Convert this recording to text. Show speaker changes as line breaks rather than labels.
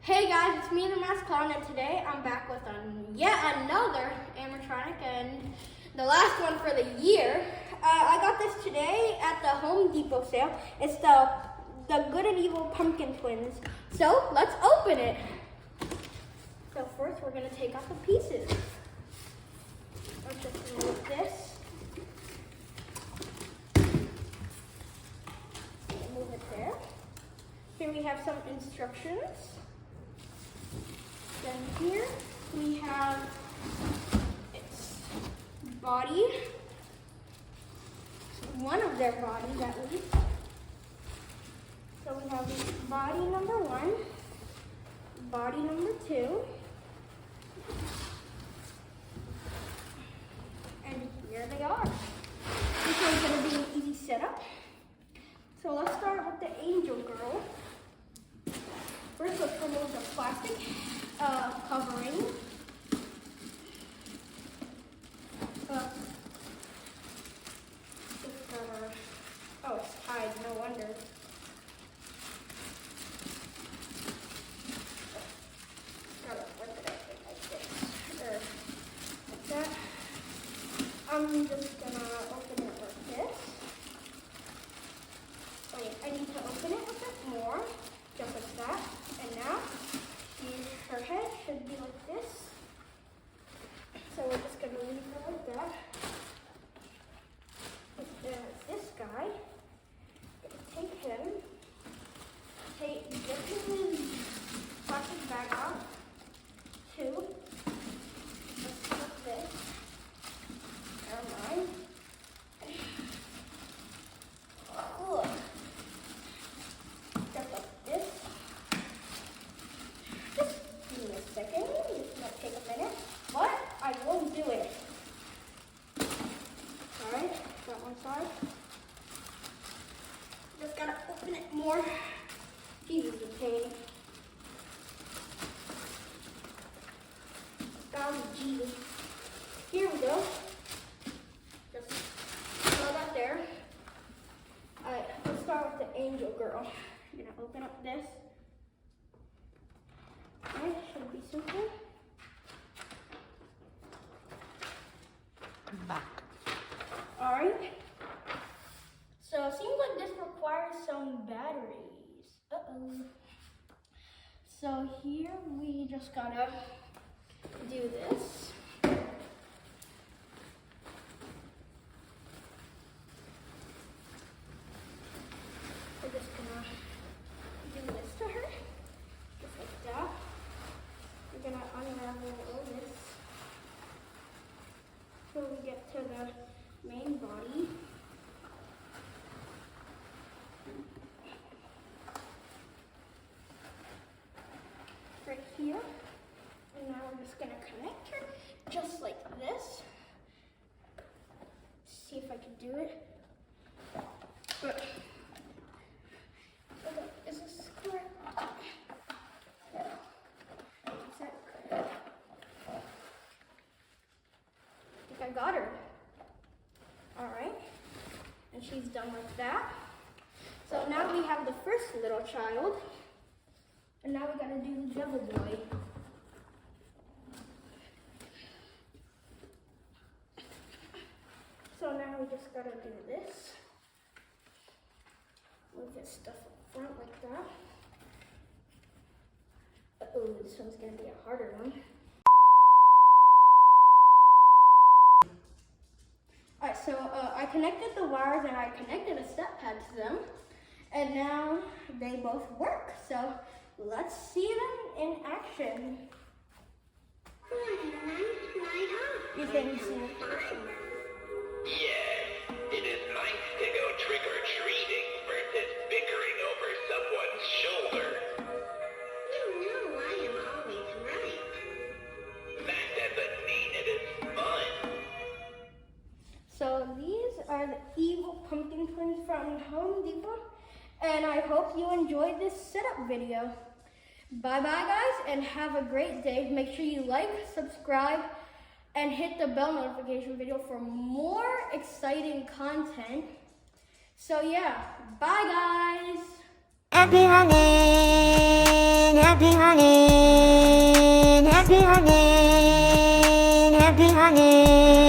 Hey guys, it's me, the Masked Clown, and today I'm back with yet another animatronic, and the last one for the year. I got this today at the Home Depot sale. It's the Good and Evil Pumpkin Twins. So let's open it. So first, we're gonna take out the pieces. Let's just remove this. Move it there. Here we have some instructions. Then here we have its body, one of their bodies at least. So we have body number 1, body number 2, and here they are. This one's going to be an easy setup. So let's start with the Angel Girl. First, let's remove the plastic covering. Oh, it's tied, no wonder. Like that. I'm just gonna open it like this. Wait, I need to open it a bit more, just like that. And now, her head should be like this. So we're just gonna leave her like that. There's this guy. Take him. Get his plastic bag out. 2. Let's put this. Never mind. Look. Just like this. Just give me a second. It's gonna take a minute. But I will do it. Alright, got one side. Just gotta open it more. Jesus, the pain. Golly Jesus. Here we go. Just throw that there. Alright, let's start with the Angel Girl. I'm gonna open up this. Alright, should be simple.
Back.
Alright. So it seems like this requires some batteries. Uh-oh. So here we just gotta do this. We're just gonna do this to her. Just like that. We're gonna unravel all this. So we get to the main body. Right here. And now we're just gonna connect her just like this. See if I can do it. Is this correct? Is that correct? I think I got her. Alright. And she's done like that. So now we have the first little child. And now we gotta do the Devil Boy. So now we just gotta do this. Move this stuff up front like that. Uh-oh, this one's gonna be a harder one. Alright, so I connected the wires and I connected a step pad to them. And now they both work. So let's see them in action. You can see it.
Yeah, it is nice to go trick-or-treating versus bickering over someone's shoulder.
You know I am always right.
That doesn't mean it is fun.
So these are the Evil Pumpkin Twins from Home Depot. And I hope you enjoyed this setup video. Bye bye guys, and have a great day. Make sure you like, subscribe, and hit the bell notification video for more exciting content. So yeah, bye guys.
Happy honey. happy hunting, happy hunting, happy hunting.